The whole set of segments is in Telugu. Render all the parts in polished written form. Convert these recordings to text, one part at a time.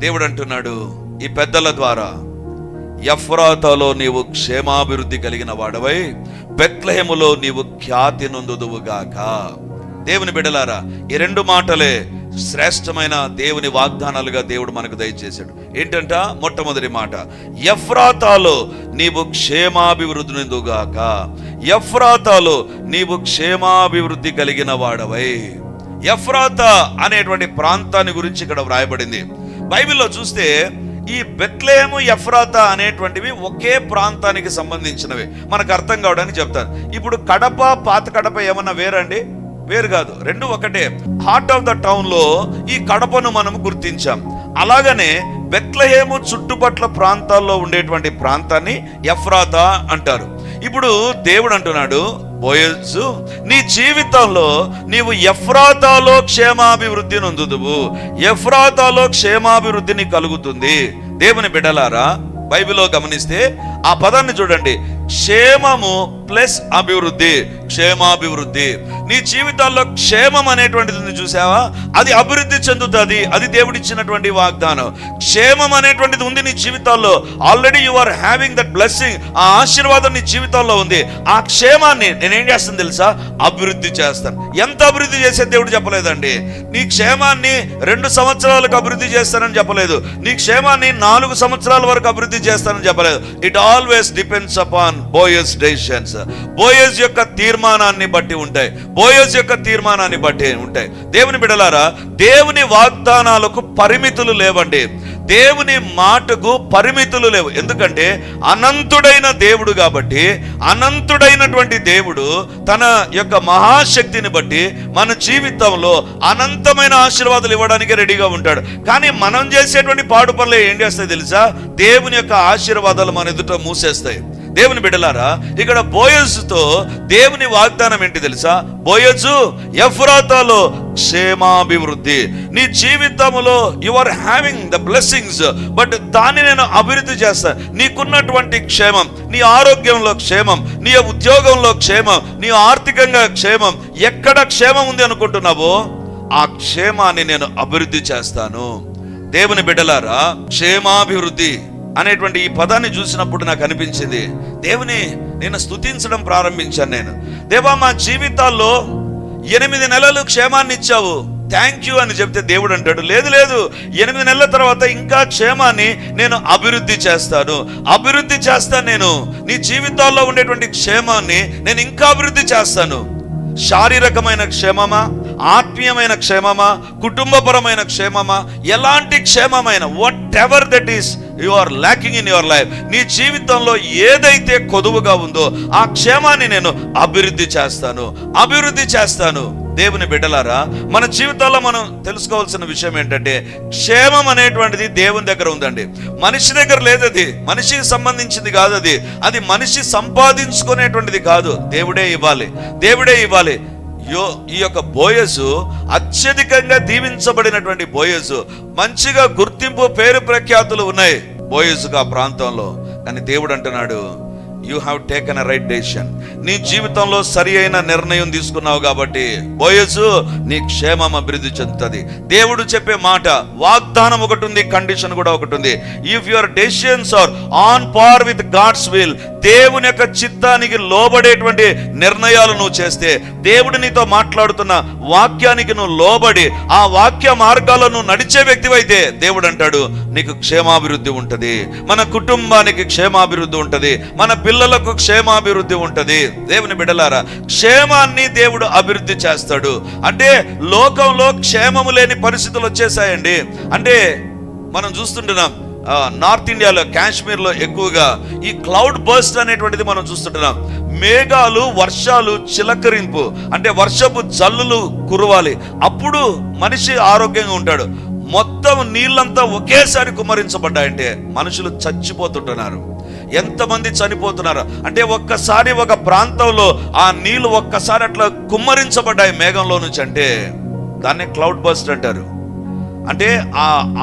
దేవుడు అంటున్నాడు ఈ పెద్దల ద్వారా, ఎఫ్రాతాలో నీవు క్షేమాభివృద్ధి కలిగిన వాడవై బెత్లెహేములో నీవు ఖ్యాతి నొందుదువుగాక. దేవుని బిడ్డలారా, ఈ రెండు మాటలే శ్రేష్టమైన దేవుని వాగ్దానాలుగా దేవుడు మనకు దయచేశాడు. ఏంటంట? మొట్టమొదటి మాట, ఎఫ్రాతాలో నీవు క్షేమాభివృద్ధి నొందుగాక. ఎఫ్రాతాలో నీవు క్షేమాభివృద్ధి కలిగిన వాడవై. ఎఫ్రాతా అనేటువంటి ప్రాంతాన్ని గురించి ఇక్కడ వ్రాయబడింది. బైబిల్లో చూస్తే ఈ బెత్లెహేము, ఎఫ్రాతా అనేటువంటివి ఒకే ప్రాంతానికి సంబంధించినవి. మనకు అర్థం కావడానికి చెప్తాను. ఇప్పుడు కడప, పాత కడప ఏమన్నా వేరండి? వేరు కాదు, రెండు ఒకటే. హార్ట్ ఆఫ్ ద టౌన్ లో ఈ కడపను మనం గుర్తించాం. అలాగనే బెత్లెహేము చుట్టుపట్ల ప్రాంతాల్లో ఉండేటువంటి ప్రాంతాన్ని ఎఫ్రాతా అంటారు. ఇప్పుడు దేవుడు అంటున్నాడు, బోయజు, నీ జీవితంలో నీవు ఎఫ్రాతాలో క్షేమాభివృద్ధి నొందుదువు. ఎఫ్రాతాలో క్షేమాభివృద్ధిని కలుగుతుంది. దేవుని బిడ్డలారా, బైబిల్లో గమనిస్తే ఆ పదాన్ని చూడండి, క్షేమము ప్లస్ అభివృద్ధి, క్షేమాభివృద్ధి. నీ జీవితాల్లో క్షేమం అనేటువంటిది ఉంది చూసావా, అది అభివృద్ధి చెందుతుంది. అది దేవుడిచ్చినటువంటి వాగ్దానం. క్షేమం అనేటువంటిది ఉంది నీ జీవితాల్లో. Already you are having that blessing. ఆ ఆశీర్వాదం నీ జీవితాల్లో ఉంది. ఆ క్షేమాన్ని నేనేం చేస్తాను తెలుసా? అభివృద్ధి చేస్తాను. ఎంత అభివృద్ధి చేసే దేవుడు చెప్పలేదండి. నీ క్షేమాన్ని 2 సంవత్సరాలకు అభివృద్ధి చేస్తానని చెప్పలేదు. నీ క్షేమాన్ని 4 సంవత్సరాల వరకు అభివృద్ధి చేస్తానని చెప్పలేదు. It always depends upon Boaz decisions. Boaz యొక్క తీర్మానాన్ని బట్టి ఉంటాయి. బోయజ్ యొక్క తీర్మానాన్ని బట్టి ఉంటాయి. దేవుని బిడ్డలారా, దేవుని వాగ్దానాలకు పరిమితులు లేవండి. దేవుని మాటకు పరిమితులు లేవు. ఎందుకంటే అనంతుడైన దేవుడు కాబట్టి, అనంతుడైనటువంటి దేవుడు తన యొక్క మహాశక్తిని బట్టి మన జీవితంలో అనంతమైన ఆశీర్వాదాలు ఇవ్వడానికి రెడీగా ఉంటాడు. కానీ మనం చేసేటువంటి పాడు పనులు ఏం చేస్తాయి తెలుసా? దేవుని యొక్క ఆశీర్వాదాలు మన ఎదుట మూసేస్తాయి. దేవుని బిడ్డలారా, ఇక్కడ బోయజుతో దేవుని వాగ్దానం ఏంటి తెలుసా? బోయజు, ఎఫ్రాతాలో క్షేమాభివృద్ధి. నీ జీవితంలో you are having the blessings, but దాన్ని నేను అభివృద్ధి చేస్తాను. నీకున్నటువంటి క్షేమం, నీ ఆరోగ్యంలో క్షేమం, నీ ఉద్యోగంలో క్షేమం, నీ ఆర్థికంగా క్షేమం, ఎక్కడ క్షేమం ఉంది అనుకుంటున్నావో ఆ క్షేమాన్ని నేను అభివృద్ధి చేస్తాను. దేవుని బిడ్డలారా, క్షేమాభివృద్ధి అనేటువంటి ఈ పదాన్ని చూసినప్పుడు నాకు అనిపించింది, దేవుని నేను స్తుతించడం ప్రారంభించాను. నేను, దేవా, మా జీవితాల్లో 8 నెలలు క్షేమాన్ని ఇచ్చావు, థ్యాంక్ యూ అని చెప్తే దేవుడు అంటాడు, లేదు లేదు, 8 నెలల తర్వాత ఇంకా క్షేమాన్ని నేను అభివృద్ధి చేస్తాను. అభివృద్ధి చేస్తాను. నేను నీ జీవితాల్లో ఉండేటువంటి క్షేమాన్ని నేను ఇంకా అభివృద్ధి చేస్తాను. శారీరకమైన క్షేమమా, ఆత్మీయమైన క్షేమమా, కుటుంబపరమైన క్షేమమా, ఎలాంటి క్షేమమైన, whatever that is you are lacking in your life, నీ జీవితంలో ఏదైతే కొదువుగా ఉందో ఆ క్షేమాన్ని నేను అభివృద్ధి చేస్తాను, అభివృద్ధి చేస్తాను. దేవుని బిడ్డలారా, మన జీవితాల్లో మనం తెలుసుకోవాల్సిన విషయం ఏంటంటే, క్షేమం అనేటువంటిది దేవుని దగ్గర ఉందండి, మనిషి దగ్గర లేదు. అది మనిషికి సంబంధించింది కాదు. అది మనిషి సంపాదించుకునేటువంటిది కాదు. దేవుడే ఇవ్వాలి, దేవుడే ఇవ్వాలి. ఈ యొక్క బోయజు అత్యధికంగా దీవించబడినటువంటి బోయజు. మంచిగా గుర్తింపు, పేరు ప్రఖ్యాతులు ఉన్నాయి బోయజుకు ఆ ప్రాంతంలో. కానీ దేవుడు అంటున్నాడు, you have taken a right decision. నీ జీవితంలో సరి అయిన నిర్ణయం తీసుకున్నావు కాబట్టి బోయజు, నీ క్షేమం అభివృద్ధి చెందుతుంది. దేవుడు చెప్పే మాట, వాగ్దానం ఒకటి ఉంది, కండిషన్ కూడా ఒకటి ఉంది. If your decisions are on par with God's will, దేవుని యొక్క చిత్తానికి లోబడేటువంటి నిర్ణయాలు నువ్వు చేస్తే, దేవుడు నీతో మాట్లాడుతున్న వాక్యానికి నువ్వు లోబడి ఆ వాక్య మార్గాల్లో నువ్వు నడిచే వ్యక్తివైతే, దేవుడు అంటాడు నీకు క్షేమాభివృద్ధి ఉంటుంది, మన కుటుంబానికి క్షేమాభివృద్ధి ఉంటుంది, మన పిల్లలకు క్షేమాభివృద్ధి ఉంటుంది. దేవుని బిడ్డలారా, క్షేమాన్ని దేవుడు అభివృద్ధి చేస్తాడు. అంటే లోకంలో క్షేమము లేని పరిస్థితులు వచ్చేసాయండి. అంటే మనం చూస్తుంటున్నాం, నార్త్ ఇండియాలో, కాశ్మీర్లో ఎక్కువగా ఈ క్లౌడ్ బర్స్ట్ అనేటువంటిది మనం చూస్తుంటున్నాం. మేఘాలు, వర్షాలు చిలకరింపు, అంటే వర్షపు జల్లులు కురవాలి, అప్పుడు మనిషి ఆరోగ్యంగా ఉంటాడు. మొత్తం నీళ్ళంతా ఒకేసారి కుమ్మరించబడ్డాయంటే మనుషులు చచ్చిపోతుంటున్నారు. ఎంతమంది చనిపోతున్నారు అంటే, ఒక్కసారి ఒక ప్రాంతంలో ఆ నీళ్లు ఒక్కసారి అట్లా కుమ్మరించబడ్డాయి మేఘంలో నుంచి, అంటే దాన్ని క్లౌడ్ బర్స్ట్ అంటారు. అంటే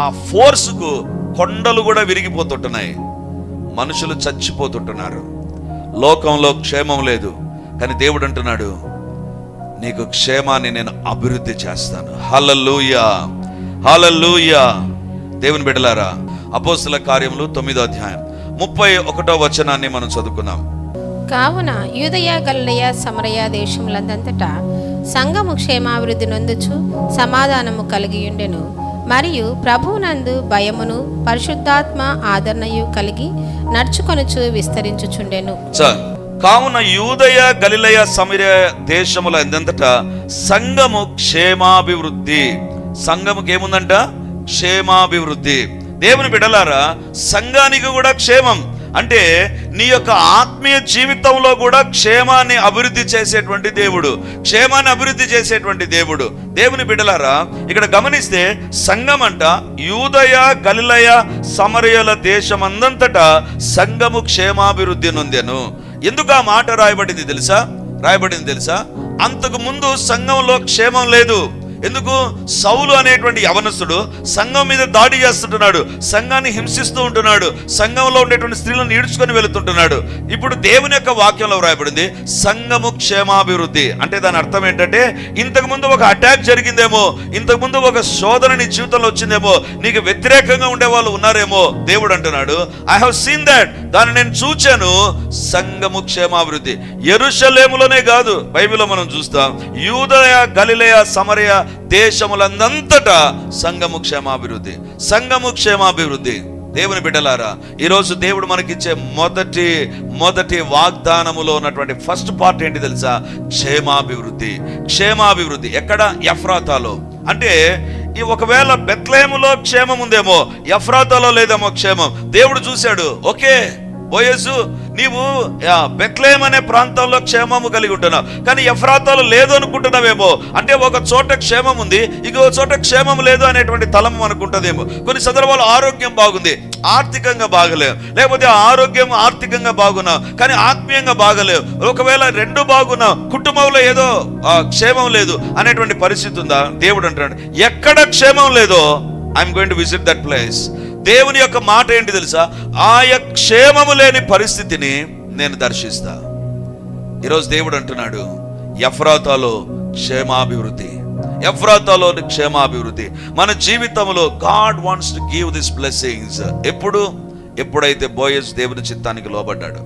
ఆ ఫోర్స్కు కొండలు కూడా విరిగిపోతుంటున్నాయి, మనుషులు చచ్చిపోతుంటున్నారు. లోకంలో క్షేమం లేదు. కానీ దేవుడు అంటున్నాడు, నీకు క్షేమాన్ని నేను అభివృద్ధి చేస్తాను. హల్లెలూయా, హల్లెలూయా. దేవుని బిడ్డలారా, అపోస్తల కార్యములు 9వ అధ్యాయం 31వ వచనాన్ని మనం చదువుకుందాం. కావున యూదయ గలిలయ సమరయ దేశములందంతటా సంఘము క్షేమాభివృద్ధి నొందుచు సమాధానము కలిగియుండెను. మరియు ప్రభువునందు భయమును పరిశుద్ధాత్మ ఆదరణయు కలిగి నడుచుకొనుచు విస్తరించుచుండెను. కావున యూదయ గలిలయ సమరయ దేశములందంతటా సంఘము క్షేమాభివృద్ధి. సంఘముకి ఏముందంట? క్షేమాభివృద్ధి. దేవుని బిడ్డలారా, సంఘానికి కూడా క్షేమం అంటే నీ యొక్క ఆత్మీయ జీవితంలో కూడా క్షేమాన్ని అభివృద్ధి చేసేటువంటి దేవుడు, క్షేమాన్ని అభివృద్ధి చేసేటువంటి దేవుడు. దేవుని బిడ్డలారా, ఇక్కడ గమనిస్తే సంఘం అంట యూదయ గలిలయ సమరయల దేశమందంతటా సంఘము క్షేమాభివృద్ధి నొందెను. ఎందుకు ఆ మాట రాయబడింది తెలుసా? అంతకు ముందు సంఘంలో క్షేమం లేదు. ఎందుకు? సౌలు అనేటువంటి యవనస్తుడు సంఘం మీద దాడి చేస్తుంటున్నాడు, సంఘాన్ని హింసిస్తూ ఉంటున్నాడు, సంఘంలో ఉండేటువంటి స్త్రీలను ఈడ్చుకొని వెళుతుంటున్నాడు. ఇప్పుడు దేవుని యొక్క వాక్యంలో వ్రాయబడింది సంఘము క్షేమాభివృద్ధి. అంటే దాని అర్థం ఏంటంటే, ఇంతకు ముందు ఒక అటాక్ జరిగిందేమో, ఇంతకు ముందు ఒక శోధన నీ జీవితంలో వచ్చిందేమో, నీకు వ్యతిరేకంగా ఉండే వాళ్ళు ఉన్నారేమో. దేవుడు అంటున్నాడు, ఐ హావ్ సీన్ దట్, దాన్ని నేను చూచాను. సంఘము క్షేమాభివృద్ధి. యెరూషలేములోనే కాదు, బైబిల్లో మనం చూస్తాం యూదయ గలిలయ సమరయ దేశములందంతటా సంఘము క్షేమాభివృద్ధి. దేవుని బిడ్డలారా, ఈరోజు దేవుడు మనకిచ్చే మొదటి వాగ్దానములో ఉన్నటువంటి ఫస్ట్ పార్ట్ ఏంటి తెలుసా? క్షేమాభివృద్ధి. ఎక్కడ? ఎఫ్రాతాలో. అంటే ఈ ఒకవేళ బెత్లెహేములో క్షేమం ఉందేమో, ఎఫ్రాతాలో లేదేమో క్షేమం. దేవుడు చూశాడు, ఓకే బోయజు, నీవు బెత్లెహేం అనే ప్రాంతంలో క్షేమము కలిగి ఉంటున్నావు, కానీ ఎఫ్రాతాలో లేదు అనుకుంటున్నావేమో. అంటే ఒక చోట క్షేమం ఉంది, ఇంకో చోట క్షేమం లేదు అనేటువంటి తలం అనుకుంటుందేమో. కొన్ని సందర్భాలు ఆరోగ్యం బాగుంది, ఆర్థికంగా బాగలేవు, లేకపోతే ఆర్థికంగా బాగున్నావు కానీ ఆత్మీయంగా బాగలేవు. ఒకవేళ రెండు బాగున్నావు, కుటుంబంలో ఏదో క్షేమం లేదు అనేటువంటి పరిస్థితి ఉందా? దేవుడు అంటాడు, ఎక్కడ క్షేమం లేదో I'm going to visit that place. దేవుని యొక్క మాట ఏంటి తెలుసా? ఆ క్షేమము లేని పరిస్థితిని నేను దర్శిస్తా. ఈరోజు దేవుడు అంటున్నాడు, ఎఫ్రాతాలో క్షేమాభివృద్ధి మన జీవితంలో. God wants to give this blessings. ఎప్పుడైతే బోయజు దేవుని చిత్తానికి లోబడ్డాడు.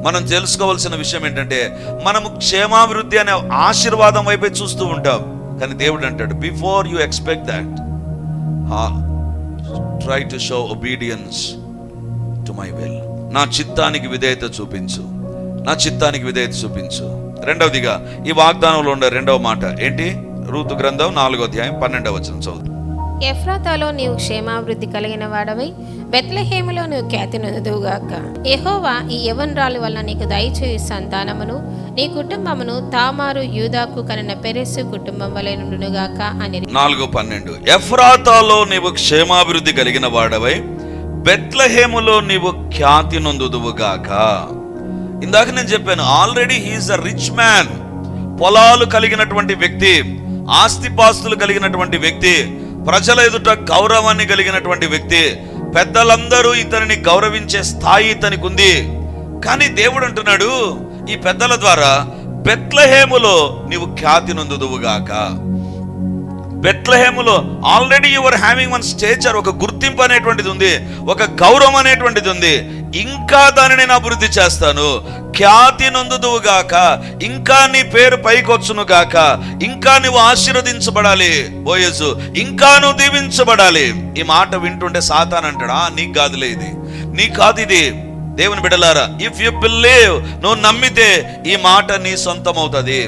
మనం తెలుసుకోవాల్సిన విషయం ఏంటంటే, మనము క్షేమాభివృద్ధి అనే ఆశీర్వాదం వైపే చూస్తూ ఉంటాం, కానీ దేవుడు అంటాడు, before you expect that, try to show obedience to my will. నా చిత్తానికి విధేయత చూపించు. రెండవదిగా ఈ వాగ్దానంలో ఉండే రెండవ మాట ఏంటి? రూతు గ్రంథం 4వ అధ్యాయం 12వ వచనం చదువు. ఎఫ్రాతాలో నీవు క్షేమాభివృద్ధి కలిగిన వాడవై బెత్లెహేములో నువ్వు ఖ్యాతి నొందుదువుగాక. యెహోవా ఈ యవ్వనురాలు వల్ల నీకు దయచేయు సంతానమును నీ కుటుంబమును తామారు యూదాకు కనిన పెరెస్సు కుటుంబం వలె నుండునుగాక అని. 4:12 ఎఫ్రాతాలో నీవు క్షేమాభివృద్ధి కలిగిన వాడవై బెత్లెహేములో నీవు ఖ్యాతి నొందుదువుగాక. ఇందాక నేను చెప్పాను, already he's a rich man. పొలాలు కలిగినటువంటి వ్యక్తి, ఆస్తిపాస్తులు కలిగినటువంటి వ్యక్తి, ప్రజల ఎదుట గౌరవాన్ని కలిగినటువంటి వ్యక్తి, పెద్దలందరూ ఇతనిని గౌరవించే స్థాయి ఇతనికి ఉంది. కానీ దేవుడు అంటున్నాడు, ఈ పెద్దల ద్వారా బెత్లెహేములో నీవు ఖ్యాతి నొందుదువుగాక. బెత్లెహేములో already your having one stature, ఒక గుర్తింపు అనేటువంటిది ఉంది, ఒక గౌరవం అనేటువంటిది ఉంది. ఇంకా దాన్ని నేను అభివృద్ధి చేస్తాను. ఖ్యాతి నొందుదువుగాక, ఇంకా నీ పేరు పైకొచ్చును గాక, ఇంకా నువ్వు ఆశీర్వదించబడాలి బోయజు, ఇంకా నువ్వు దీవించబడాలి. ఈ మాట వింటుంటే సాతాను అంటాడా, నీకు కాదులే ఇది, నీకు కాదు ఇది. దేవుని బిడ్డలారా, ఇఫ్ యు బిలీవ్, నువ్వు నమ్మితే ఈ మాట నీ సొంతం అవుతుంది.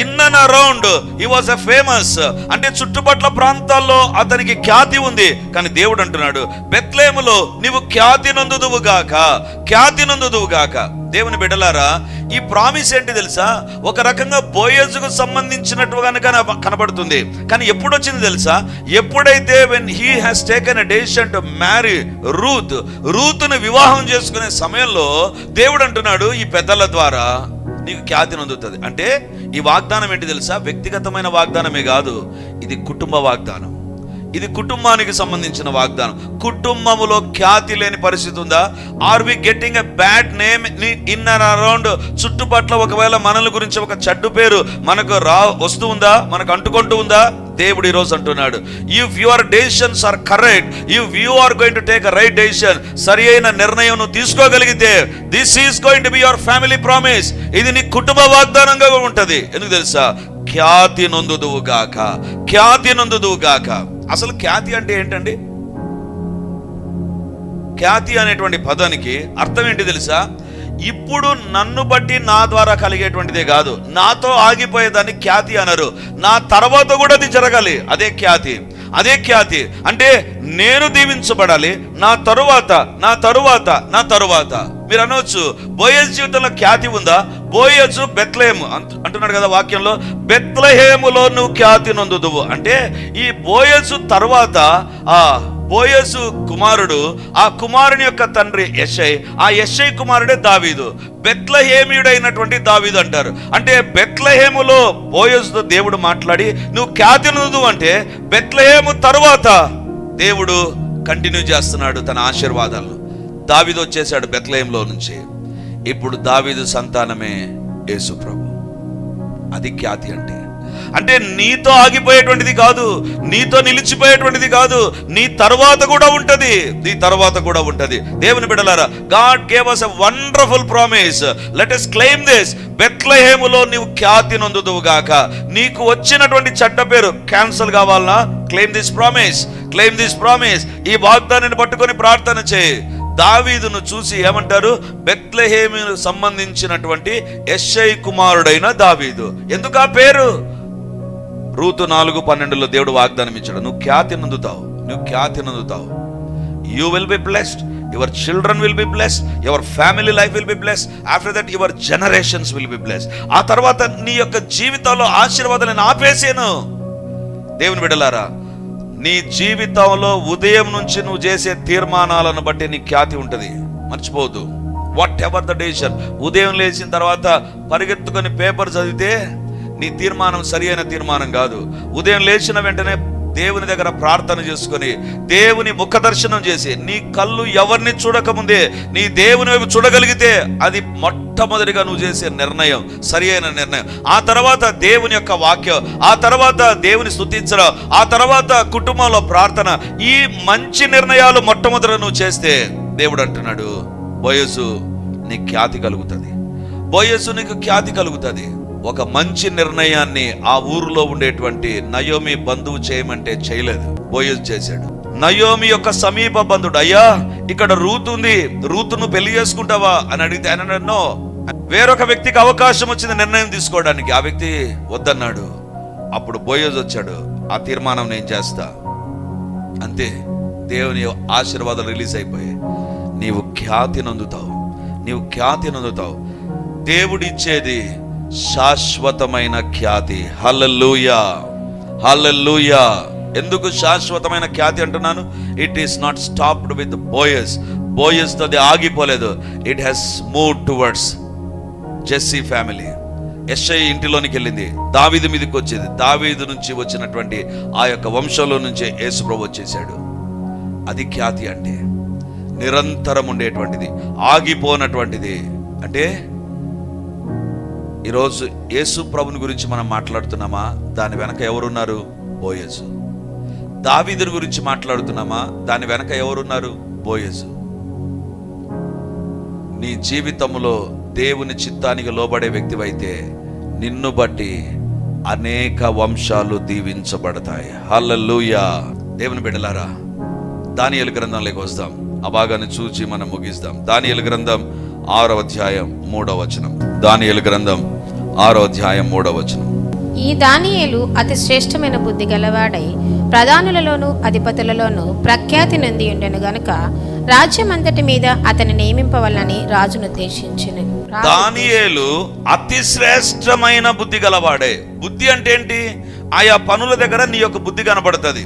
In and around he was a famous, అంటే చుట్టుపట్ల ప్రాంతాల్లో అతనికి ఖ్యాతి ఉంది. కానీ దేవుడు అంటున్నాడు, బెత్లెహేములో నీవు ఖ్యాతి నొందుదువుగాక. దేవుని బిడ్డలారా, ఈ ప్రామిస్ ఏంటి తెలుసా? ఒక రకంగా బోయజుకు సంబంధించినట్టుగా కనబడుతుంది, కానీ ఎప్పుడు వచ్చింది తెలుసా? ఎప్పుడైతే when he has taken a decision to marry రూత్ను వివాహం చేసుకునే సమయంలో దేవుడు అంటున్నాడు, ఈ పెద్దల ద్వారా నీకు ఖ్యాతి నొందుతుంది. అంటే ఈ వాగ్దానం ఏంటి తెలుసా? వ్యక్తిగతమైన వాగ్దానమే కాదు, ఇది కుటుంబ వాగ్దానం, ఇది కుటుంబానికి సంబంధించిన వాగ్దానం. కుటుంబములో ఖ్యాతి లేని పరిస్థితి ఉందా? Are we getting a bad name in and around? చుట్టుపట్ల ఒకవేళ మనల గురించి ఒక చెడ్డు పేరు మనకు వస్తూ ఉందా, మనకు అంటుకుంటూ ఉందా? దేవుడు ఈరోజు అంటున్నాడు, if your decisions are correct, if you are going to take a right decision, సరి అయిన నిర్ణయం నువ్వు తీసుకోగలిగితే, this is going to be your family promise, ఇది నీ కుటుంబ వాగ్దానంగా ఉంటది. ఎందుకు తెలుసా? ఖ్యాతి నొందుదువుగాక, ఖ్యాతి నొందుదువుగాక. అసలు ఖ్యాతి అంటే ఏంటండి? ఖ్యాతి అనేటువంటి పదానికి అర్థం ఏంటి తెలుసా? ఇప్పుడు నన్ను బట్టి నా ద్వారా కలిగేటువంటిదే కాదు, నాతో ఆగిపోయేదాన్ని ఖ్యాతి అనరు, నా తర్వాత కూడా అది జరగాలి, అదే ఖ్యాతి. అదే ఖ్యాతి అంటే నేను దీవించబడాలి, నా తరువాత నా తరువాత నా తరువాత. మీరు అనవచ్చు, బోయజు జీవితంలో ఖ్యాతి ఉందా? బోయజు బెత్లెహేము అంటున్నాడు కదా వాక్యంలో, బెత్లెహేములో నువ్వు ఖ్యాతి నొందుదువు అంటే, ఈ బోయజు తర్వాత బోయజు కుమారుడు, ఆ కుమారుని యొక్క తండ్రి యెషై, ఆ యెషై కుమారుడే దావీదు, బెత్లెహేమీయుడైనటువంటి దావీదు అంటారు. అంటే బెత్లెహేములో బోయజుతో దేవుడు మాట్లాడి నువ్వు ఖ్యాతి నొందుదువు అంటే, బెత్లెహేము తరువాత దేవుడు కంటిన్యూ చేస్తున్నాడు తన ఆశీర్వాదాలను. దావీదు వచ్చేసాడు బెత్లెహేములో నుంచి, ఇప్పుడు దావీదు సంతానమే యేసు ప్రభు. అది ఖ్యాతి అంటే నీతో ఆగిపోయేటువంటిది కాదు, నీతో నిలిచిపోయేటువంటిది కాదు, నీ తర్వాత కూడా ఉంటది, నీ తర్వాత కూడా ఉంటది. దేవుని బిడ్డలారా, God gave us a wonderful promise. Let us claim this. బెత్లెహేములో నీవు ఖ్యాతి నొందుదువుగాక. నీకు వచ్చినటువంటి చెడ్డ పేరు క్యాన్సల్ కావాలనా? Claim this promise, claim this promise. ఈ వాగ్దానాన్ని పట్టుకొని ప్రార్థన చేయి. దావీదును చూసి ఏమంటారు? బెత్లెహేముకు సంబంధించినటువంటి యెషై కుమారుడైన దావీదు. ఎందుకు ఆ పేరు? రూతు 4:12 దేవుడు వాగ్దానం ఇచ్చాడు, నువ్వు ఖ్యాతి నొందుతావు, నువ్వు ఖ్యాతి నొందుతావు. You will be blessed, your children will be blessed, your family life will be blessed, after that your generations will be blessed. ఆ తర్వాత నీ యొక్క జీవితంలో ఆశీర్వాదాలు నేను ఆపేసాను. దేవుని బిడ్డలారా, నీ జీవితంలో ఉదయం నుంచి నువ్వు చేసే తీర్మానాలను బట్టి నీ ఖ్యాతి ఉంటుంది, మర్చిపోవద్దు. What ever the decision. ఉదయం లేచిన తర్వాత పరిగెత్తుకొని పేపర్ చదివితే నీ తీర్మానం సరి అయిన తీర్మానం కాదు. ఉదయం లేచిన వెంటనే దేవుని దగ్గర ప్రార్థన చేసుకొని, దేవుని ముఖ దర్శనం చేసి, నీ కళ్ళు ఎవరిని చూడకముందే నీ దేవుని వైపు చూడగలిగితే, అది మొట్టమొదటిగా నువ్వు చేసే నిర్ణయం సరి అయిన నిర్ణయం. ఆ తర్వాత దేవుని యొక్క వాక్యం, ఆ తర్వాత దేవుని స్తుతించడం, ఆ తర్వాత కుటుంబంలో ప్రార్థన. ఈ మంచి నిర్ణయాలు మొట్టమొదట నువ్వు చేస్తే, దేవుడు అంటున్నాడు, బోయజు నీ ఖ్యాతి కలుగుతుంది, బోయజు నీకు ఖ్యాతి కలుగుతుంది. ఒక మంచి నిర్ణయాన్ని ఆ ఊరిలో ఉండేటువంటి నయోమి బంధువు చేయమంటే చేయలేదు, బోయజు చేశాడు. నయోమి యొక్క సమీప బంధుడు, అయ్యా ఇక్కడ రూతు ఉంది, రూతును పెళ్లి చేసుకుంటావా అని అడిగితే ఆయన నన్ను, వేరొక వ్యక్తికి అవకాశం వచ్చింది నిర్ణయం తీసుకోవడానికి, ఆ వ్యక్తి వద్దన్నాడు. అప్పుడు బోయజు వచ్చాడు, ఆ తీర్మానం నేను చేస్తా. అంతే, దేవుని ఆశీర్వాదాలు రిలీజ్ అయిపోయి నీవు ఖ్యాతి నొందుతావు, నీవు ఖ్యాతి నొందుతావు. దేవుడిచ్చేది శాశ్వతమైన ఖ్యాతి. హల్లెలూయా, హల్లెలూయా. ఎందుకు శాశ్వతమైన ఖ్యాతి అంటున్నాను? It is not stopped with Boaz. బోయజ్తో అది ఆగిపోలేదు, it has move towards Jesse family. యెషై ఇంటిలోనికి వెళ్ళింది, దావీదు మీదకి వచ్చేది, దావీదు నుంచి వచ్చినటువంటి ఆ యొక్క వంశంలో నుంచే యేసు ప్రభు వచ్చేసాడు. అది ఖ్యాతి అంటే, నిరంతరం ఉండేటువంటిది, ఆగిపోనటువంటిది. అంటే ఈరోజు యేసు ప్రభుని గురించి మనం మాట్లాడుతున్నామా? దాని వెనక ఎవరున్నారు? బోయజు. దావీదుని గురించి మాట్లాడుతున్నామా? దాని వెనక ఎవరున్నారు? బోయజు. నీ జీవితంలో దేవుని చిత్తానికి లోబడే వ్యక్తివైతే నిన్ను బట్టి అనేక వంశాలు దీవించబడతాయి. హల్లెలూయా. దేవుని బిడ్డలారా, దానియేలు గ్రంథంలోకి వస్తాం. ఆ భాగాన్ని చూచి మనం ముగిస్తాం. దానియేలు గ్రంథం 6వ అధ్యాయం 3వ వచనం. దానియేలు గ్రంథం 6వ అధ్యాయం 3వ వచనం. ఈ దానియేలు అతి శ్రేష్టమైన బుద్ధి గలవాడై ప్రధానులలోను అధిపతులలోను ప్రఖ్యాతి నొంది ఉండెను గనుక రాజ్యమంతటి మీద అతని నియమింపవలనని రాజును ఉద్దేశించెను. దానియేలు అతి శ్రేష్టమైన బుద్ధి గలవాడే. బుద్ధి అంటే ఏంటి? ఆయా పనుల దగ్గర నీ యొక్క బుద్ధి కనబడుతుంది,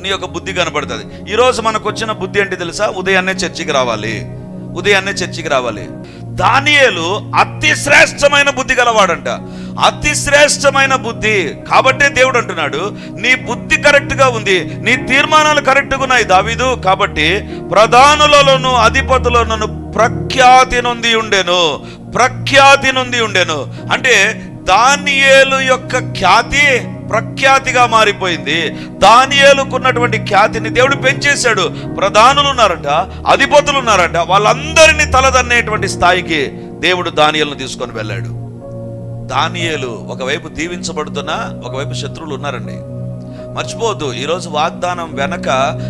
నీ యొక్క బుద్ధి కనబడుతుంది. ఈరోజు మనకు వచ్చిన బుద్ధి ఏంటి తెలుసా? ఉదయాన్నే చర్చికి రావాలి, ఉదయాన్నే చర్చికి రావాలి. దానియేలు అతి శ్రేష్టమైన బుద్ధి గలవాడంట, అతి శ్రేష్టమైన బుద్ధి. కాబట్టే దేవుడు అంటున్నాడు, నీ బుద్ధి కరెక్ట్ గా ఉంది, నీ తీర్మానాలు కరెక్ట్ గా ఉన్నాయి దావీదు. కాబట్టి ప్రధానులలోను అధిపతులను ప్రఖ్యాతి నొంది ఉండెను, ప్రఖ్యాతి నొంది ఉండెను. అంటే దానియేలు యొక్క ఖ్యాతి ప్రఖ్యాతిగా మారిపోయింది. దానియేలుకున్నటువంటి ఖ్యాతిని దేవుడు పెంచేశాడు. ప్రధానులు ఉన్నారట, అధిపతులు ఉన్నారట, వాళ్ళందరినీ తలదన్నేటువంటి స్థాయికి దేవుడు దానియేలును తీసుకొని వెళ్ళాడు. దానియేలు ఒకవైపు దీవించబడుతున్నా ఒకవైపు శత్రువులు ఉన్నారండి. మర్చిపోవద్దు, ఈరోజు వాగ్దానం వెనక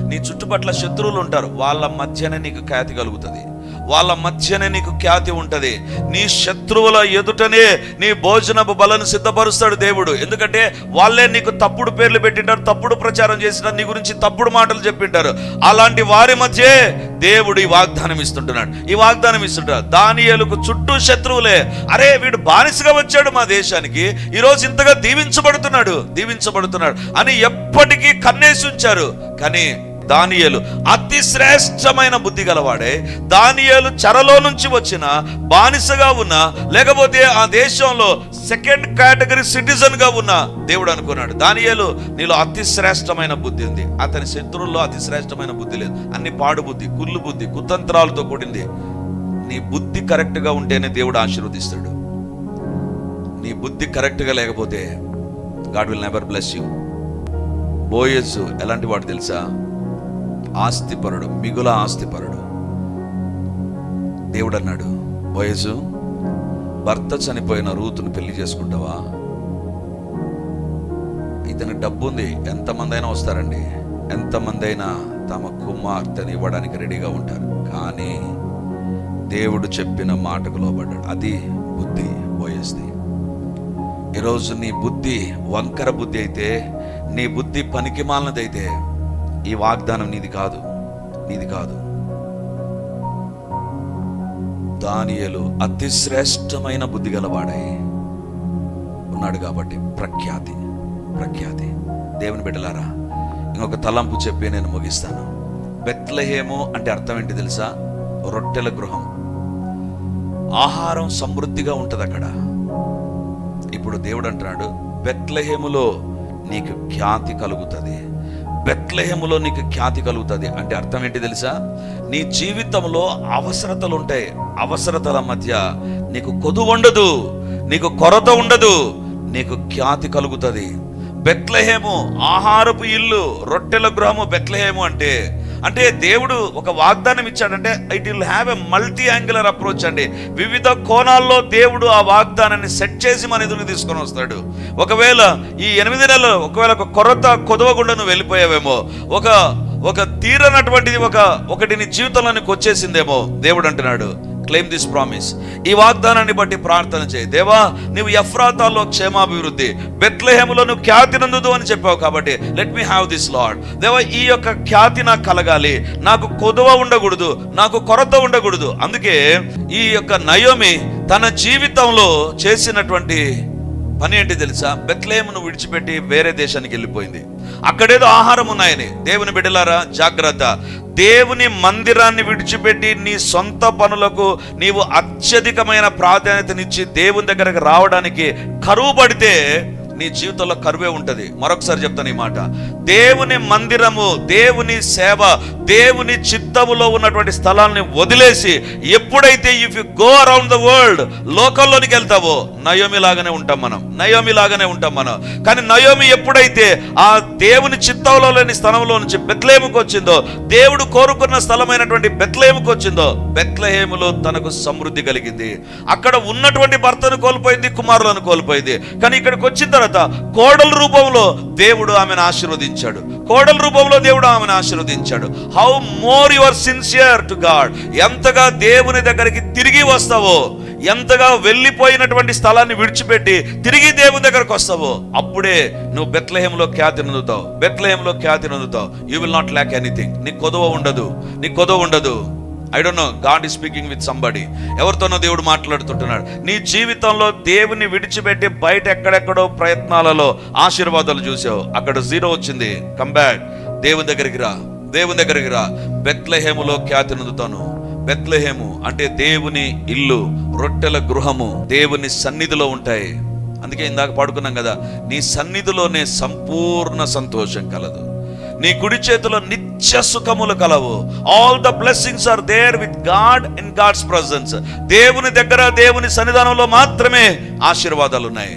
నీ చుట్టుపట్ల శత్రువులు ఉంటారు. వాళ్ళ మధ్యనే నీకు ఖ్యాతి కలుగుతుంది, వాళ్ళ మధ్యనే నీకు ఖ్యాతి ఉంటుంది. నీ శత్రువుల ఎదుటనే నీ భోజనపు బలను సిద్ధపరుస్తాడు దేవుడు. ఎందుకంటే వాళ్ళే నీకు తప్పుడు పేర్లు పెట్టింటారు, తప్పుడు ప్రచారం చేసినారు, నీ గురించి తప్పుడు మాటలు చెప్పింటారు. అలాంటి వారి మధ్యే దేవుడు ఈ వాగ్దానం ఇస్తుంటున్నాడు. ఈ వాగ్దానం ఇస్తుంటాడు. దానియేలుకు చుట్టూ శత్రువులే. అరే, వీడు బానిసగా వచ్చాడు మా దేశానికి, ఈరోజు ఇంతగా దీవించబడుతున్నాడు అని ఎప్పటికీ కన్నేసి ఉంచారు. కానీ దానియేలు అతి శ్రేష్టమైన బుద్ధి గలవాడే. దానియేలు చెరలో నుంచి వచ్చిన, బానిసగా ఉన్న, లేకపోతే ఆ దేశంలో సెకండ్ కేటగిరీ సిటిజన్ గా ఉన్న దేవుడు అనుకున్నాడు, దానియేలు నీలో అతి శ్రేష్టమైన బుద్ధి ఉంది. అతని శత్రువుల్లో అతి శ్రేష్టమైన బుద్ధి లేదు. అన్ని పాడు బుద్ధి, కుళ్ళు బుద్ధి, కుతంత్రాలతో కూడింది. నీ బుద్ధి కరెక్ట్ గా ఉంటేనే దేవుడు ఆశీర్వదిస్తాడు. నీ బుద్ధి కరెక్ట్ గా లేకపోతే God will never bless you. Boaz ఎలాంటి వాడు తెలుసా? ఆస్తిపరుడు, మిగుల ఆస్తిపరుడు. దేవుడు అన్నాడు, బోయజు, భర్త చనిపోయిన రూతును పెళ్లి చేసుకుంటావా? ఇతనికి డబ్బు ఉంది, ఎంతమంది అయినా వస్తారండి, ఎంతమంది అయినా తమ కుమార్తెని ఇవ్వడానికి రెడీగా ఉంటారు. కానీ దేవుడు చెప్పిన మాటకు లోబడ్డాడు. అది బుద్ధి బోయజ్ది. ఈరోజు నీ బుద్ధి వంకర బుద్ధి అయితే, నీ బుద్ధి పనికిమాలినదైతే ఈ వాగ్దానం నీది కాదు. దానియేలు అతి శ్రేష్టమైన బుద్ధి గలవాడై ఉన్నాడు కాబట్టి ప్రఖ్యాతి. దేవుని బిడ్డలారా, ఇంకొక తలంపు చెప్పి నేను ముగిస్తాను. బెత్లెహేము అంటే అర్థం ఏంటి తెలుసా? రొట్టెల గృహం. ఆహారం సమృద్ధిగా ఉంటది అక్కడ. ఇప్పుడు దేవుడు అంటున్నాడు, బెత్లెహేములో నీకు ఖ్యాతి కలుగుతుంది. బెత్లెహేములో నీకు ఖ్యాతి కలుగుతుంది అంటే అర్థం ఏంటి తెలుసా? నీ జీవితంలో అవసరతలు ఉంటాయి. అవసరతల మధ్య నీకు కొదువు ఉండదు, నీకు కొరత ఉండదు, నీకు ఖ్యాతి కలుగుతుంది. బెత్లెహేము ఆహారపు ఇల్లు, రొట్టెల గృహము బెత్లెహేము అంటే దేవుడు ఒక వాగ్దానం ఇచ్చాడంటే it will have a multi angular approach అండి. వివిధ కోణాల్లో దేవుడు ఆ వాగ్దానాన్ని సెట్ చేసి మన ఎదురుకు తీసుకొని వస్తాడు. ఒకవేళ ఈ 8 నెలలు ఒకవేళ ఒక కొరత కొదవకుండా నువ్వు వెళ్ళిపోయావేమో, ఒక తీరనటువంటిది ఒకటి నీ జీవితంలోనికి వచ్చేసిందేమో, దేవుడు అంటున్నాడు, క్లెయిమ్ దిస్ ప్రామిస్. ఈ వాగ్దానాన్ని బట్టి ప్రార్థన చేయి. దేవా, నువ్వు ఎఫ్రాతాలో క్షేమాభివృద్ధి, బెత్లెహేములో నువ్వు ఖ్యాతి నందుదు అని చెప్పావు కాబట్టి let me have this lord. దేవా, ఈ యొక్క ఖ్యాతి నాకు కలగాలి, నాకు కొదువ ఉండకూడదు, నాకు కొరత ఉండకూడదు. అందుకే ఈ యొక్క నయోమి తన జీవితంలో చేసినటువంటి పని ఏంటి తెలుసా? బెత్లెహేమును విడిచిపెట్టి వేరే దేశానికి వెళ్ళిపోయింది. అక్కడేదో ఆహారం ఉన్నాయని. దేవుని బిడ్డలారా, జాగ్రత్త. దేవుని మందిరాన్ని విడిచిపెట్టి నీ సొంత పనులకు నీవు అత్యధికమైన ప్రాధాన్యతనిచ్చి దేవుని దగ్గరకు రావడానికి కరువు పడితే నీ జీవితంలో కరువే ఉంటుంది. మరొకసారి చెప్తాను ఈ మాట. దేవుని మందిరము, దేవుని సేవ, దేవుని చిత్తములో ఉన్నటువంటి స్థలాన్ని వదిలేసి ఎప్పుడైతే if you go around the world, లోకంలోనికి వెళ్తావో నయోమి లాగానే ఉంటాం మనం. కానీ నయోమి ఎప్పుడైతే ఆ దేవుని చిత్తంలో లేని స్థలంలో నుంచి బెత్లెహేముకు వచ్చిందో, దేవుడు కోరుకున్న స్థలమైనటువంటి బెత్లెహేముకు వచ్చిందో, బెత్లెహేములో తనకు సమృద్ధి కలిగింది. అక్కడ ఉన్నటువంటి భర్తను కోల్పోయింది, కుమారులను కోల్పోయింది. కానీ ఇక్కడికి వచ్చిన తర్వాత కోడల రూపంలో దేవుడు ఆమెను ఆశీర్వదించాడు. How more you are sincere to God. ఎంతగా దేవుని దగ్గరికి తిరిగి వస్తావో, ఎంతగా వెళ్ళిపోయినటువంటి స్థలాన్ని విడిచిపెట్టి తిరిగి దేవుని దగ్గరకు వస్తావో, అప్పుడే నువ్వు బెత్లెహేములో ఖ్యాతి నొందుతావు. You will not lack anything. నీకు కొదవ ఉండదు. I don't know, God is speaking with somebody. ఎవరితోనో దేవుడు మాట్లాడుతుంటున్నాడు. నీ జీవితంలో దేవుని విడిచిపెట్టి బయట ఎక్కడెక్కడో ప్రయత్నాలలో ఆశీర్వాదాలు చూసావు, అక్కడ 0 వచ్చింది. కమ్ బ్యాక్, దేవుని దగ్గరికి రా. బెత్లెహేములో ఖ్యాతి నొందుతాను. బెత్లెహేము అంటే దేవుని ఇల్లు, రొట్టెల గృహము, దేవుని సన్నిధిలో ఉంటాయి. అందుకే ఇందాక పాడుకున్నాం కదా, నీ సన్నిధిలోనే సంపూర్ణ సంతోషం కలదు, నీ కుడి చేతిలో నిత్య సుఖములు కలవు. All the blessings are there with God in God's presence. దేవుని దగ్గర, దేవుని సన్నిధానంలో మాత్రమే ఆశీర్వాదాలు ఉన్నాయి.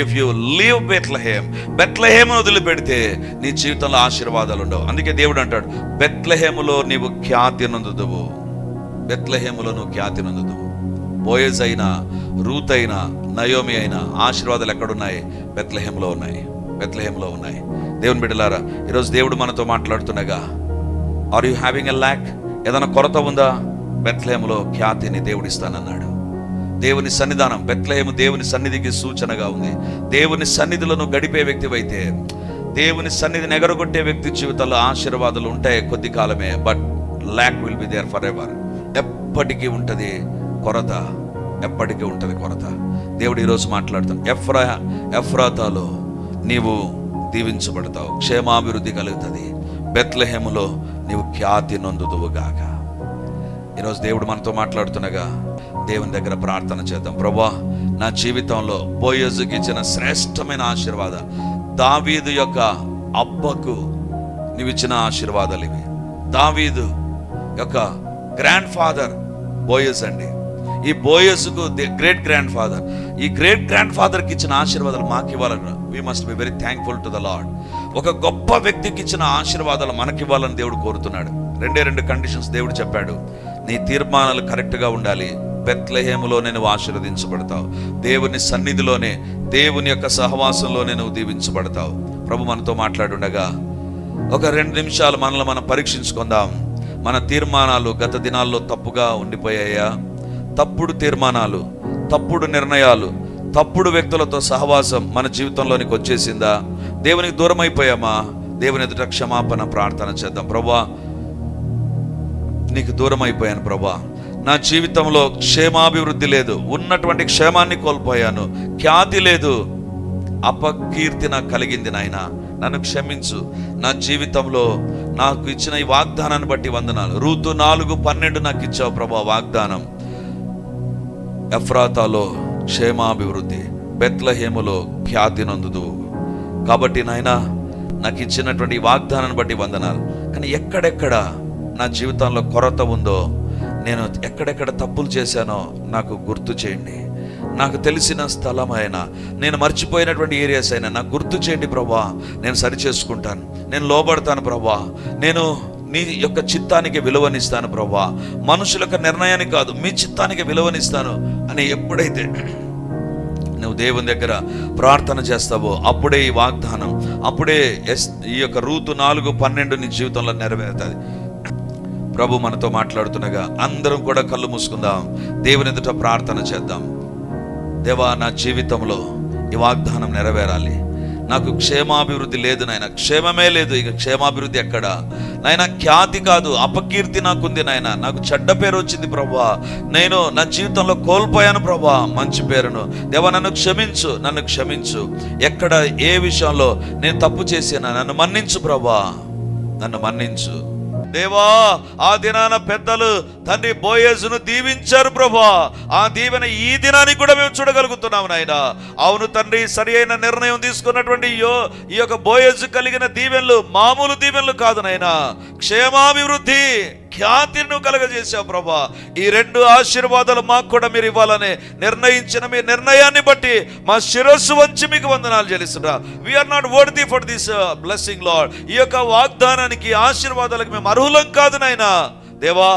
ఇఫ్ యు లీవ్ బెత్లెహేమ్, బెత్లెహేమును వదిలిపెడితే నీ జీవితంలో ఆశీర్వాదాలు ఉండవు. అందుకే దేవుడు అంటాడు, బెత్లెహేములో నీవు ఖ్యాతి నొందుదువు, బెత్లెహేములో నువ్వు ఖ్యాతి నొందుదువు. బోయజ్ అయినా, రూత్ అయినా, నయోమి అయినా ఆశీర్వాదాలు ఎక్కడున్నాయి? బెత్లెహేములో ఉన్నాయి, బెత్లెహేములో ఉన్నాయి. దేవుని బిడ్డలారా, ఈరోజు దేవుడు మనతో మాట్లాడుతుండగా, are you having a lack? ఏదైనా కొరత ఉందా? బెత్లెహేములో ఖ్యాతిని దేవుడిస్తానన్నాడు. దేవుని సన్నిధానం, బెత్లెహేము దేవుని సన్నిధికి సూచనగా ఉంది. దేవుని సన్నిధిలో నువ్వు గడిపే వ్యక్తివైతే, దేవుని సన్నిధిని ఎగరగొట్టే వ్యక్తి జీవితంలో ఆశీర్వాదాలు ఉంటాయి కొద్ది కాలమే, but lack will be there forever. ఎప్పటికీ ఉంటుంది కొరత, ఎప్పటికీ ఉంటుంది కొరత. దేవుడు ఈరోజు మాట్లాడుతాం, ఎఫ్రాతాలో నీవు దీవించబడతావు, క్షేమాభివృద్ధి కలుగుతుంది, బెత్లెహేములో నీవు ఖ్యాతి నొందుదువుగాక. ఈరోజు దేవుడు మనతో మాట్లాడుతుండగా దేవుని దగ్గర ప్రార్థన చేద్దాం. ప్రభువా, నా జీవితంలో బోయజుకి ఇచ్చిన శ్రేష్టమైన ఆశీర్వాద, దావీదు యొక్క అబ్బకు నీవు ఇచ్చిన ఆశీర్వాదాలు ఇవి. దావీదు యొక్క గ్రాండ్ ఫాదర్ బోయజ్ అండి. ఈ బోయజుకు గ్రేట్ గ్రాండ్ ఫాదర్, ఈ గ్రేట్ గ్రాండ్ ఫాదర్కి ఇచ్చిన ఆశీర్వాదాలు మాకు ఇవ్వాలని we must be very thankful to the Lord. ఒక గొప్ప వ్యక్తికి ఇచ్చిన ఆశీర్వాదాలు మనకివ్వాలని దేవుడు కోరుతున్నాడు. 2 కండిషన్స్ దేవుడు చెప్పాడు. నీ తీర్మానాలు కరెక్ట్గా ఉండాలి, బెత్లెహేములోనే నువ్వు ఆశీర్వదించబడతావు, దేవుని సన్నిధిలోనే, దేవుని యొక్క సహవాసంలోనే నువ్వు దీవించబడతావు. ప్రభు మనతో మాట్లాడుండగా ఒక 2 నిమిషాలు మనల్ని మనం పరీక్షించుకుందాం. మన తీర్మానాలు గత దినాల్లో తప్పుగా ఉండిపోయాయా? తప్పుడు తీర్మానాలు, తప్పుడు నిర్ణయాలు, తప్పుడు వ్యక్తులతో సహవాసం మన జీవితంలోనికి వచ్చేసిందా? దేవునికి దూరం అయిపోయామా? దేవుని ఎదుట క్షమాపణ ప్రార్థన చేద్దాం. ప్రభువా, నీకు దూరం అయిపోయాను ప్రభువా, నా జీవితంలో క్షేమాభివృద్ధి లేదు, ఉన్నటువంటి క్షేమాన్ని కోల్పోయాను, ఖ్యాతి లేదు, అపకీర్తి నాకు కలిగింది నాయన, నన్ను క్షమించు. నా జీవితంలో నాకు ఇచ్చిన ఈ వాగ్దానాన్ని బట్టి వందనాలు. రూతు 4:12 నాకు ఇచ్చావు ప్రభువా వాగ్దానం. ఎఫ్రాతాలో క్షేమాభివృద్ధి, బెత్లెహేములో ఖ్యాతి నొందుదు. కాబట్టి నాయనా, నాకు ఇచ్చినటువంటి వాగ్దానాన్ని బట్టి వందనాలు. కానీ ఎక్కడెక్కడ నా జీవితంలో కొరత ఉందో, నేను ఎక్కడెక్కడ తప్పులు చేశానో నాకు గుర్తు చేయండి. నాకు తెలిసిన స్థలమైనా, నేను మర్చిపోయినటువంటి ఏరియాస్ అయినా నాకు గుర్తు చేయండి ప్రభువా. నేను సరి చేసుకుంటాను, నేను లోబడతాను ప్రభువా, నేను నీ యొక్క చిత్తానికి విలువనిస్తాను ప్రభువా, మనుషుల యొక్క నిర్ణయానికి కాదు, మీ చిత్తానికి విలువనిస్తాను అని ఎప్పుడైతే నువ్వు దేవుని దగ్గర ప్రార్థన చేస్తావో, అప్పుడే ఈ వాగ్దానం, అప్పుడే ఈ యొక్క రూతు 4:12 నీ జీవితంలో నెరవేరుతుంది. ప్రభు మనతో మాట్లాడుతుండగా అందరం కూడా కళ్ళు మూసుకుందాం, దేవుని ఎదుట ప్రార్థన చేద్దాం. దేవా, నా జీవితంలో ఈ వాగ్దానం నెరవేరాలి. నాకు క్షేమాభివృద్ధి లేదు నాయన, క్షేమమే లేదు, ఇక క్షేమాభివృద్ధి ఎక్కడ నాయన? ఖ్యాతి కాదు, అపకీర్తి నాకుంది నాయన, నాకు చెడ్డ పేరు వచ్చింది ప్రభువా, నేను నా జీవితంలో కోల్పోయాను ప్రభువా మంచి పేరును. దేవా, నన్ను క్షమించు, నన్ను క్షమించు. ఎక్కడ ఏ విషయంలో నేను తప్పు చేసినా నన్ను మన్నించు ప్రభువా, నన్ను మన్నించు. దేవా, ఆ దినాన పెద్దలు తండ్రి బోయజును దీవించారు ప్రభువా, ఆ దీవెన ఈ దినానికి కూడా మేము చూడగలుగుతున్నాము నాయన. అవును తండ్రి, సరి అయిన నిర్ణయం తీసుకున్నటువంటి ఈ యొక్క బోయజు కలిగిన దీవెనలు మామూలు దీవెనలు కాదు నాయన, క్షేమాభివృద్ధి, ఖ్యాతిని నువ్వు కలగజేసావు ప్రభా. ఈ 2 ఆశీర్వాదాలు మాకు కూడా మీరు ఇవ్వాలని నిర్ణయించిన మీ నిర్ణయాన్ని బట్టి మా శిరస్సు వంచి మీకు వందనాలు చెల్లిస్తున్నా. We are not worthy for this blessing Lord. ఈ యొక్క వాగ్దానానికి, ఆశీర్వాదాలకు మేము అర్హులం కాదు నాయనా. దేవా,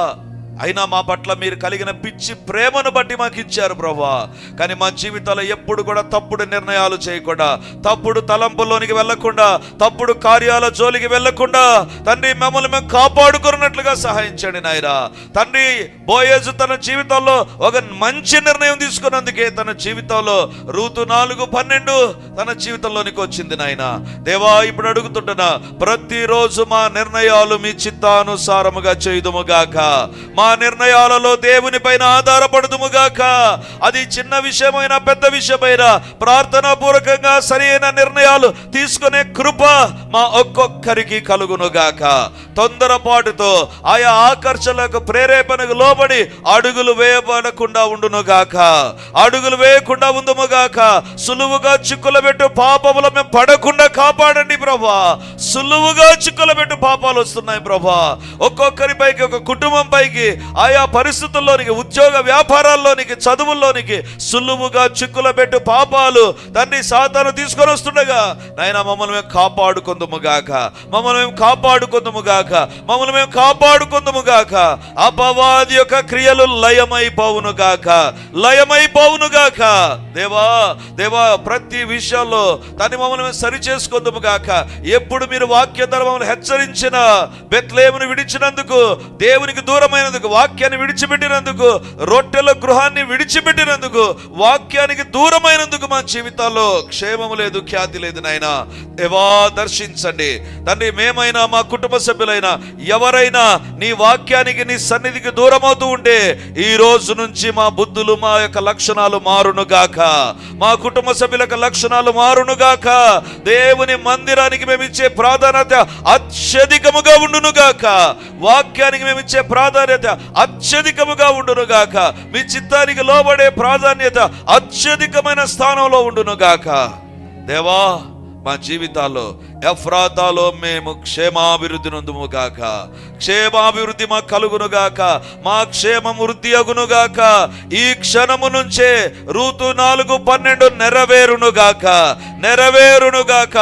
అయినా మా పట్ల మీరు కలిగిన పిచ్చి ప్రేమను బట్టి మాకు ఇచ్చారు ప్రభా. కానీ మా జీవితాల్లో ఎప్పుడు కూడా తప్పుడు నిర్ణయాలు చేయకుండా, తప్పుడు తలంపుల్లోనికి వెళ్లకుండా, తప్పుడు కార్యాల జోలికి వెళ్లకుండా తండ్రి మమ్మల్ని మేము కాపాడుకున్నట్లుగా సహాయించండి నాయనా. తండ్రి, బోయజు తన జీవితంలో ఒక మంచి నిర్ణయం తీసుకున్నందుకే తన జీవితంలో రూతు 4:12 తన జీవితంలోనికి వచ్చింది నాయనా. దేవా, ఇప్పుడు అడుగుతుంటున్నా, ప్రతిరోజు మా నిర్ణయాలు మీ చిత్తానుసారముగా చేయుదుముగాక. మా నిర్ణయాలలో దేవుని పైన ఆధారపడుదుముగాక. అది చిన్న విషయమైనా పెద్ద విషయమైనా ప్రార్థనా పూర్వకంగా సరైన నిర్ణయాలు తీసుకునే కృప మా ఒక్కొక్కరికి కలుగునుగాక. తొందరపాటుతో ఆయా ఆకర్షణలకు, ప్రేరేపణకు లోబడి అడుగులు వేయబడకుండా ఉండునుగాక, అడుగులు వేయకుండా ఉందుముగాక. సులువుగా చిక్కుల పెట్టు పాపములు మేము పడకుండా కాపాడండి ప్రభా. సులువుగా చిక్కుల పెట్టు పాపాలు వస్తున్నాయి ప్రభా. ఒక్కొక్కరి పైకి, ఒక కుటుంబం పైకి ఆయా పరిస్థితుల్లోనికి, ఉద్యోగ వ్యాపారాల్లోనికి, చదువుల్లోనికి సులువుగా చిక్కుల పెట్టు పాపాలు తండ్రి సాతాను తీసుకొని వస్తుండగా నాయన మమ్మల్ని మేము కాపాడుకుందుముగాక, మమ్మల్ని మేము కాపాడుకుందుముగాక, మమ్మల్ని మేము కాపాడుకుందుముగాక. అపవాది యొక్క క్రియలు లయమైపోవునుగాక, లయమైపోవునుగాక. దేవా దేవా ప్రతి విషయాల్లో దాన్ని మమ్మల్ని మేము సరి చేసుకుందుముగాక. ఎప్పుడు మీరు వాక్య ధర్మమును హెచ్చరించిన, బెత్లెహేమును విడిచినందుకు, దేవునికి దూరమైనందుకు, వాక్యాన్ని విడిచిపెట్టినందుకు, రొట్టెల గృహాన్ని విడిచిపెట్టినందుకు, వాక్యానికి దూరమైనందుకు మా జీవితాల్లో క్షేమము లేదు, ఖ్యాతి లేదు నాయన. దేవా దర్శించండి తండ్రి. మేమైనా మా కుటుంబ సభ్యులైనా ఎవరైనా నీ వాక్యానికి, నీ సన్నిధికి దూరమవుతూ ఉంటే ఈ రోజు నుంచి మా బుద్ధులు, మా యొక్క లక్షణాలు మారునుగాక, మా కుటుంబ సభ్యుల యొక్క లక్షణాలు మారునుగాక. దేవుని మందిరానికి మేము ఇచ్చే ప్రాధాన్యత అత్యధికముగా ఉండునుగాక, వాక్యానికి మేము ఇచ్చే ప్రాధాన్యత అత్యధికముగా ఉండునుగాక, మీ చిత్తానికి లోబడే ప్రాధాన్యత అత్యధికమైన స్థానంలో ఉండునుగాక. దేవా మా జీవితాల్లో ఎఫ్రాతాలో మేము క్షేమాభివృద్ధి నొందుముగాక, క్షేమాభివృద్ధి మా కలుగునుగాక, మా క్షేమం వృద్ధి అగునుగాక. ఈ క్షణము నుంచే రూతు 4:12 నెరవేరునుగాక, నెరవేరునుగాక.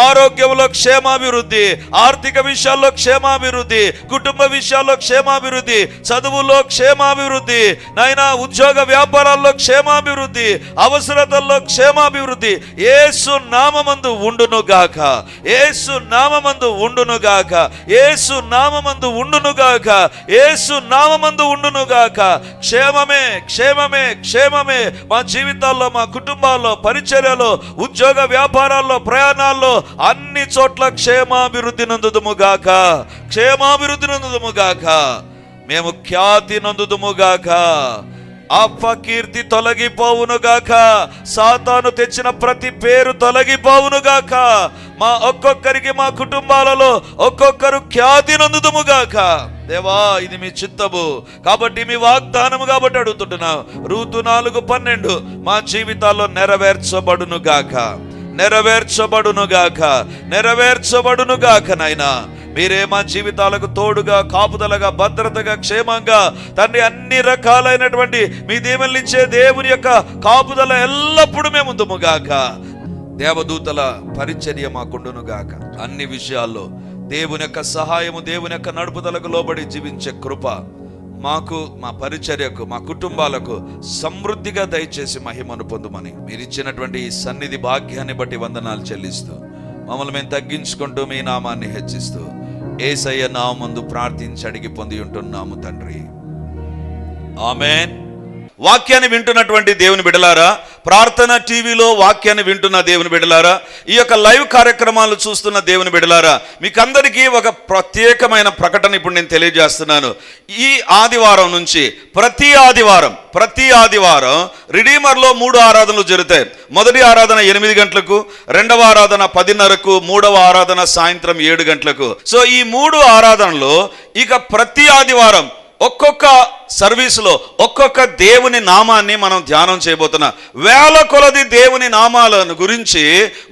ఆరోగ్యంలో క్షేమాభివృద్ధి, ఆర్థిక విషయాల్లో క్షేమాభివృద్ధి, కుటుంబ విషయాల్లో క్షేమాభివృద్ధి, చదువుల్లో క్షేమాభివృద్ధి నాయనా, ఉద్యోగ వ్యాపారాల్లో క్షేమాభివృద్ధి, అవసరతల్లో క్షేమాభివృద్ధి యేసు నామమందు ఉండునుగాక, యేసు నామమందు ఉండునుగాక, యేసు నామమందు ఉండునుగాక, యేసు నామమందు ఉండునుగాక. క్షేమమే క్షేమమే క్షేమమే మా జీవితాల్లో, మా కుటుంబాల్లో, పరిచర్యలో, ఉద్యోగ వ్యాపారాల్లో, ప్రయాణాల్లో అన్ని చోట్ల క్షేమాభివృద్ధి నందుదుముగాక, క్షేమాభివృద్ధి నందుదుముగాక. మేము ఖ్యాతి నందుదుముగాక, అపకీర్తి తొలగిపోవునుగాక, సాతాను తెచ్చిన ప్రతి పేరు తొలగిపోవునుగాక. మా ఒక్కొక్కరికి, మా కుటుంబాలలో ఒక్కొక్కరు ఖ్యాతి నందుదుముగాక. దేవా ఇది మీ చిత్తము కాబట్టి, మీ వాగ్దానము కాబట్టి అడుగుతుంటున్నాం. రూతు 4:12 మా జీవితాల్లో నెరవేర్చబడునుగాక, నెరవేర్చబడునుగాక, నెరవేర్చబడునుగాక. నాయనా మీరే మా జీవితాలకు తోడుగా, కాపుదలగా, భద్రతగా, క్షేమంగా తండ్రి అన్ని రకాలైనటువంటి మీ దీవెనలు ఇచ్చే దేవుని యొక్క కాపుదల ఎల్లప్పుడూ మేము ఉందుముగాక. దేవదూతల పరిచర్య మాకుండునుగాక. అన్ని విషయాల్లో దేవుని యొక్క సహాయము, దేవుని యొక్క నడుపుదలకు లోబడి జీవించే కృప మాకు, మా పరిచర్యకు, మా కుటుంబాలకు సమృద్ధిగా దయచేసి మహిమను పొందుమని మీరు ఇచ్చినటువంటి ఈ సన్నిధి భాగ్యాన్ని బట్టి వందనాలు చెల్లిస్తూ, మమ్మల్ని మేము తగ్గించుకుంటూ మీ నామాన్ని హెచ్చిస్తూ యేసయ్య నామముందు ప్రార్థించి అడిగి పొంది ఉంటున్నాము తండ్రి, ఆమేన్. వాక్యాన్ని వింటున్నటువంటి దేవుని బిడ్డలారా, ప్రార్థన టీవీలో వాక్యాన్ని వింటున్న దేవుని బిడ్డలారా, ఈ యొక్క లైవ్ కార్యక్రమాలు చూస్తున్న దేవుని బిడ్డలారా, మీకందరికీ ఒక ప్రత్యేకమైన ప్రకటన ఇప్పుడు నేను తెలియజేస్తున్నాను. ఈ ఆదివారం నుంచి ప్రతి ఆదివారం రిడీమర్లో 3 ఆరాధనలు జరుగుతాయి. మొదటి ఆరాధన 8 గంటలకు, రెండవ ఆరాధన 10:30కు, మూడవ ఆరాధన సాయంత్రం 7 గంటలకు. సో ఈ 3 ఆరాధనలో ఇక ప్రతి ఆదివారం ఒక్కొక్క సర్వీసులో ఒక్కొక్క దేవుని నామాన్ని మనం ధ్యానం చేయబోతున్నాం. వేల కొలది దేవుని నామాలను గురించి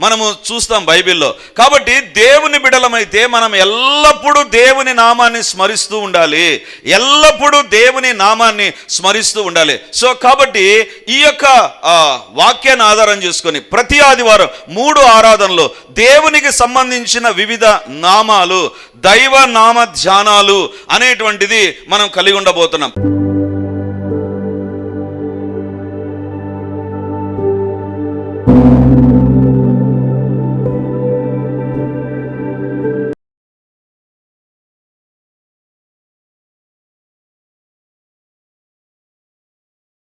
మనము చూస్తాం బైబిల్లో. కాబట్టి దేవుని బిడలమైతే మనం ఎల్లప్పుడూ దేవుని నామాన్ని స్మరిస్తూ ఉండాలి, ఎల్లప్పుడూ దేవుని నామాన్ని స్మరిస్తూ ఉండాలి. సో కాబట్టి ఈ యొక్క వాక్యాన్ని ఆధారం చేసుకొని ప్రతి ఆదివారం 3 ఆరాధనలు దేవునికి సంబంధించిన వివిధ నామాలు, దైవ నామ ధ్యానాలు అనేటువంటిది మనం కలిగి ఉండబోతున్నాం.